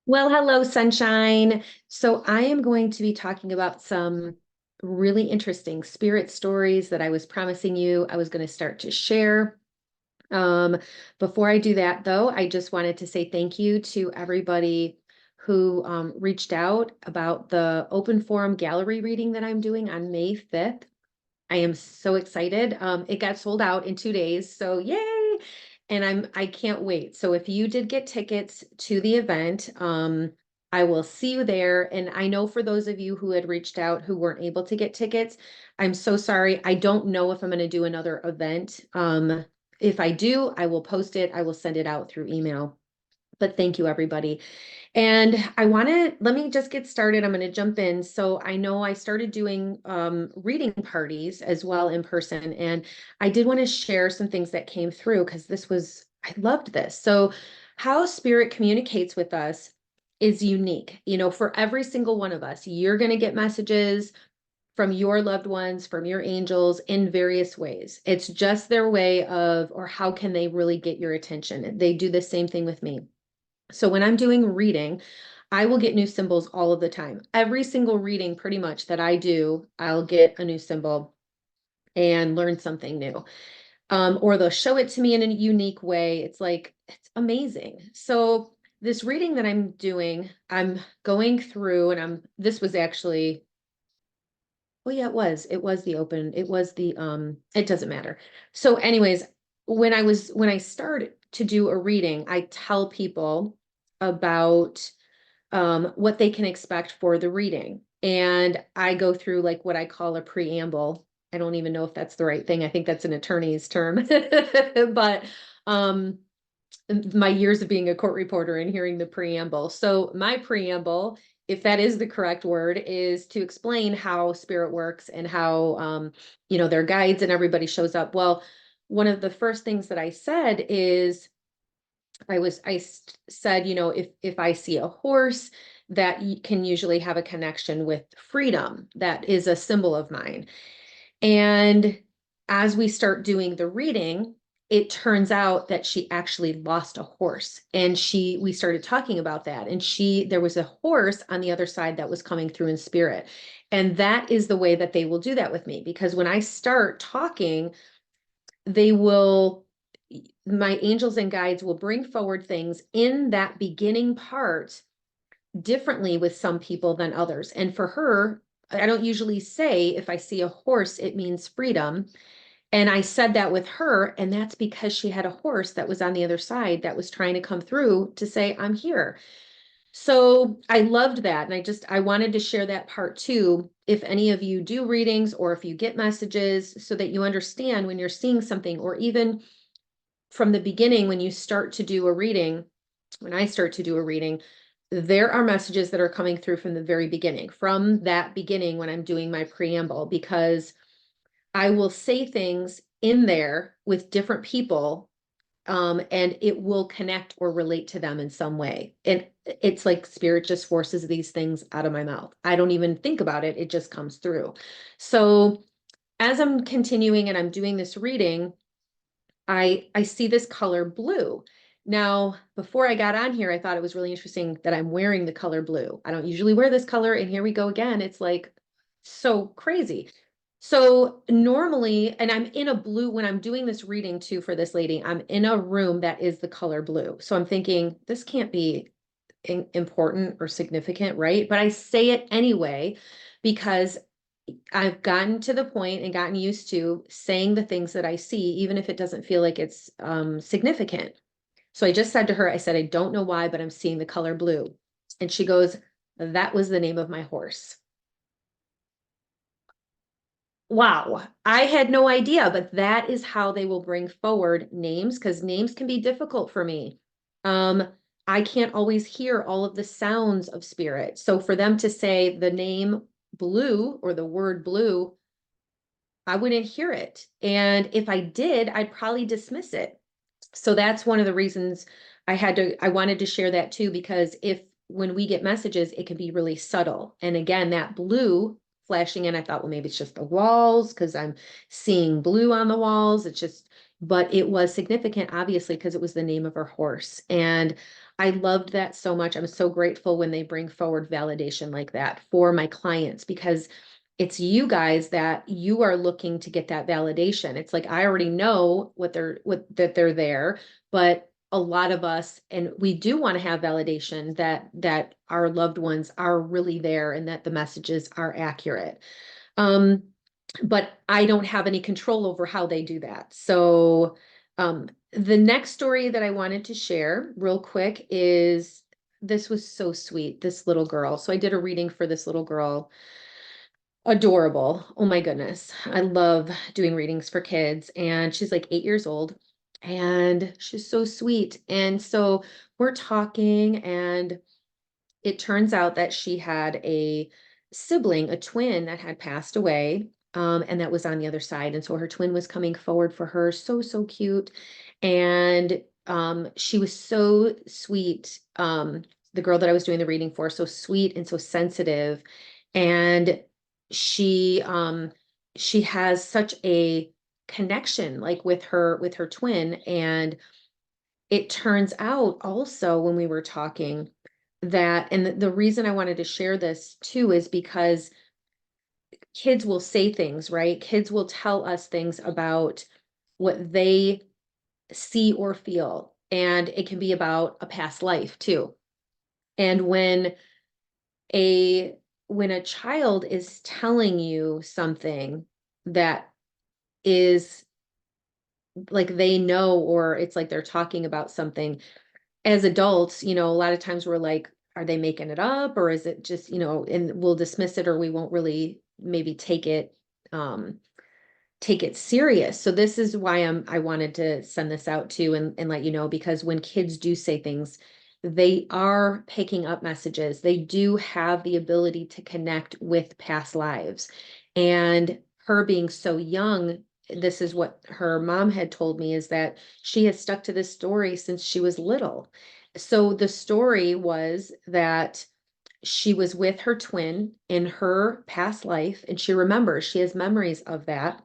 Well, hello, sunshine. So I am going to be talking about some really interesting spirit stories that I was promising you I was going to start to share. Um, Before I do that, though, I just wanted to say thank you to everybody who reached out about the open forum gallery reading that I'm doing on May 5th. I am so excited. It got sold out in 2 days, so yay! And I can't wait. So if you did get tickets to the event, I will see you there. And I know for those of you who had reached out who weren't able to get tickets, I'm so sorry. I don't know if I'm going to do another event. If I do, I will post it. I will send it out through email. But thank you, everybody. And let me just get started. I'm going to jump in. So I know I started doing reading parties as well in person. And I did want to share some things that came through because I loved this. So, how spirit communicates with us is unique. For every single one of us, you're going to get messages from your loved ones, from your angels in various ways. It's just their way of, or how can they really get your attention? They do the same thing with me. So when I'm doing reading, I will get new symbols all of the time. Every single reading, pretty much that I do, I'll get a new symbol and learn something new. Or they'll show it to me in a unique way. It's amazing. So this reading that I'm doing, I'm going through and this was actually, oh yeah, it was the open, it doesn't matter. So anyways, when I started to do a reading, I tell people about what they can expect for the reading. And I go through like what I call a preamble. I don't even know if that's the right thing. I think that's an attorney's term. But um, my years of being a court reporter and hearing the preamble. So my preamble, if that is the correct word, is to explain how spirit works and how their guides and everybody shows up. Well, one of the first things that I said is said, if I see a horse, that can usually have a connection with freedom. That is a symbol of mine. And as we start doing the reading, it turns out that she actually lost a horse. And we started talking about that. And there was a horse on the other side that was coming through in spirit. And that is the way that they will do that with me. Because when I start talking, they will my angels and guides will bring forward things in that beginning part differently with some people than others. And for her, I don't usually say if I see a horse, it means freedom. And I said that with her, and that's because she had a horse that was on the other side that was trying to come through to say, I'm here. So I loved that. And I wanted to share that part too. If any of you do readings or if you get messages so that you understand when you're seeing something, or even from the beginning, when you start to do a reading, when I start to do a reading, there are messages that are coming through from the very beginning, from that beginning when I'm doing my preamble, because I will say things in there with different people, and it will connect or relate to them in some way. And it's like spirit just forces these things out of my mouth. I don't even think about it. It just comes through. So as I'm continuing and I'm doing this reading, I see this color blue. Now, before I got on here, I thought it was really interesting that I'm wearing the color blue. I don't usually wear this color, and here we go again. It's like so crazy. So normally, and I'm in a blue when I'm doing this reading too for this lady, I'm in a room that is the color blue. So I'm thinking this can't be important or significant, right? But I say it anyway because I've gotten to the point and gotten used to saying the things that I see, even if it doesn't feel like it's significant. So I just said to her, I said, I don't know why, but I'm seeing the color blue. And she goes, that was the name of my horse. Wow, I had no idea, but that is how they will bring forward names because names can be difficult for me. Um, I can't always hear all of the sounds of spirit. So for them to say the name blue or the word blue, I wouldn't hear it. And if I did, I'd probably dismiss it. So that's one of the reasons I wanted to share that too, because when we get messages, it can be really subtle. And again, that blue flashing in, I thought, well, maybe it's just the walls because I'm seeing blue on the walls. It's just but it was significant, obviously, because it was the name of her horse. And I loved that so much. I'm so grateful when they bring forward validation like that for my clients, because it's you guys that you are looking to get that validation. It's like I already know what that they're there, but a lot of us, and we do want to have validation that our loved ones are really there and that the messages are accurate. Um, but I don't have any control over how they do that. So the next story that I wanted to share real quick is, this was so sweet, this little girl. So I did a reading for this little girl. Adorable. Oh my goodness. I love doing readings for kids. And she's like 8 years old and she's so sweet. And so we're talking, and it turns out that she had a sibling, a twin that had passed away, and that was on the other side. And so her twin was coming forward for her. So, so cute. And she was so sweet. The girl that I was doing the reading for, so sweet and so sensitive. And she has such a connection like with her twin. And it turns out also when we were talking that, and the reason I wanted to share this too is because kids will say things, right? Kids will tell us things about what they see or feel, and it can be about a past life too. And a when a child is telling you something that is like they know, or it's like they're talking about something, as adults, a lot of times we're like, are they making it up, or is it just, and we'll dismiss it, or we won't really maybe um, take it serious. So this is why I wanted to send this out too, and let you know, because when kids do say things, they are picking up messages. They do have the ability to connect with past lives. And her being so young, this is what her mom had told me, is that she has stuck to this story since she was little. So the story was that she was with her twin in her past life, and she remembers, she has memories of that.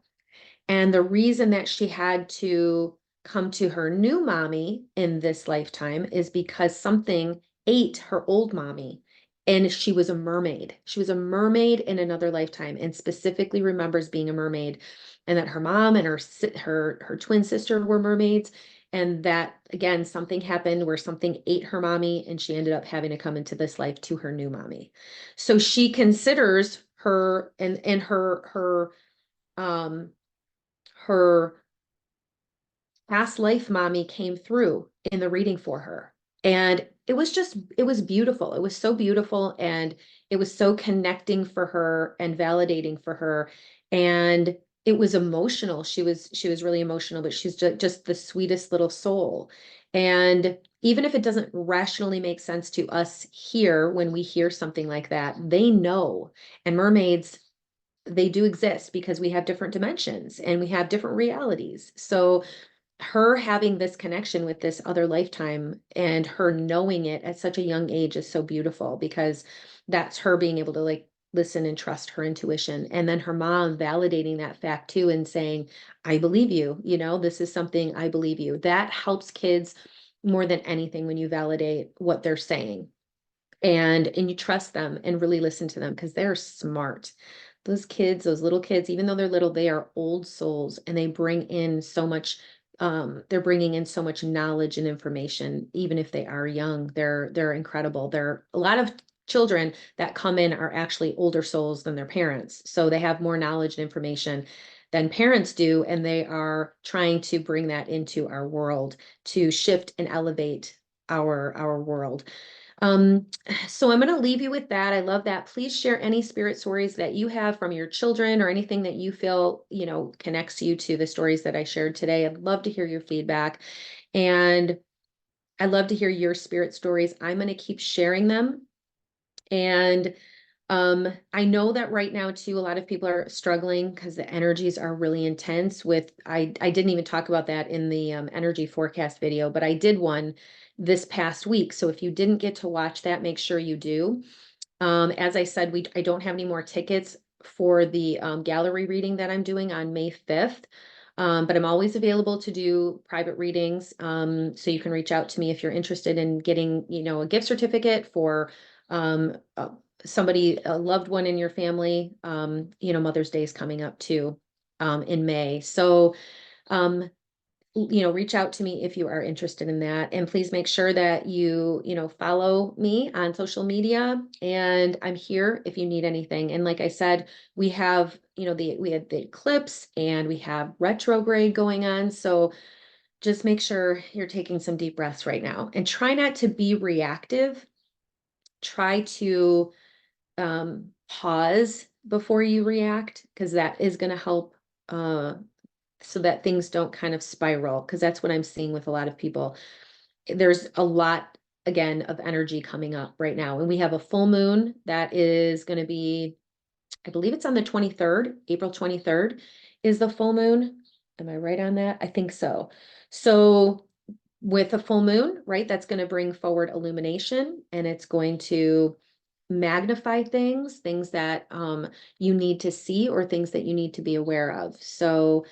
And the reason that she had to come to her new mommy in this lifetime is because something ate her old mommy. And she was a mermaid. She was a mermaid in another lifetime, and specifically remembers being a mermaid, and that her mom and her twin sister were mermaids. And that again, something happened where something ate her mommy, and she ended up having to come into this life to her new mommy. So she considers her, and um her past life mommy came through in the reading for her. And it was beautiful. It was so beautiful. And it was so connecting for her and validating for her. And it was emotional. She was really emotional, but she's just the sweetest little soul. And even if it doesn't rationally make sense to us here, when we hear something like that, they know. And mermaids, they do exist because we have different dimensions and we have different realities. So her having this connection with this other lifetime and her knowing it at such a young age is so beautiful, because that's her being able to like listen and trust her intuition. And then her mom validating that fact too and saying, I believe you, this is something, I believe you. That helps kids more than anything when you validate what they're saying, and you trust them and really listen to them, because they're smart. Those kids, those little kids, even though they're little, they are old souls, and they bring in so much. They're bringing in so much knowledge and information, even if they are young. They're incredible. There a lot of children that come in are actually older souls than their parents, so they have more knowledge and information than parents do, and they are trying to bring that into our world to shift and elevate our world. Um, so I'm going to leave you with that. I love that. Please share any spirit stories that you have from your children, or anything that you feel, connects you to the stories that I shared today. I'd love to hear your feedback, and I love to hear your spirit stories. I'm going to keep sharing them. And I know that right now too, a lot of people are struggling because the energies are really intense with, I didn't even talk about that in the energy forecast video, but I did one this past week. So if you didn't get to watch that, make sure you do. As I said, I don't have any more tickets for the gallery reading that I'm doing on May 5th. But I'm always available to do private readings. So you can reach out to me if you're interested in getting, a gift certificate for um, uh, somebody, a loved one in your family. Mother's Day is coming up too, in May. So, um, reach out to me if you are interested in that. And please make sure that you follow me on social media. And I'm here if you need anything. And like I said, we have, we had the eclipse and we have retrograde going on. So just make sure you're taking some deep breaths right now and try not to be reactive. Try to pause before you react, because that is going to help so that things don't kind of spiral, because that's what I'm seeing with a lot of people. There's a lot, again, of energy coming up right now. And we have a full moon that is going to be, I believe it's on the 23rd, April 23rd is the full moon. Am I right on that? I think so. So with a full moon, right, that's going to bring forward illumination, and it's going to magnify things that you need to see, or things that you need to be aware of. So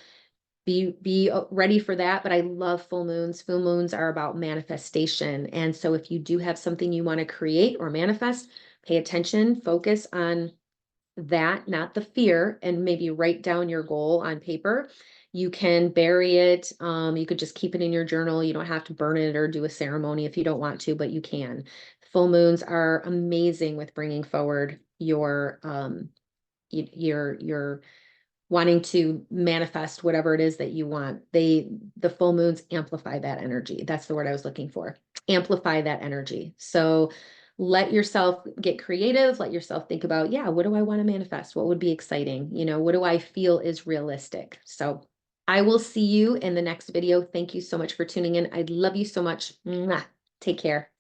be ready for that. But I love full moons. Full moons are about manifestation. And so if you do have something you want to create or manifest, pay attention, focus on that, not the fear, and maybe write down your goal on paper. You can bury it. You could just keep it in your journal. You don't have to burn it or do a ceremony if you don't want to, but you can. Full moons are amazing with bringing forward your wanting to manifest whatever it is that you want. The full moons amplify that energy. That's the word I was looking for. Amplify that energy. So let yourself get creative. Let yourself think about, yeah, what do I want to manifest? What would be exciting? What do I feel is realistic? So I will see you in the next video. Thank you so much for tuning in. I love you so much. Mwah. Take care.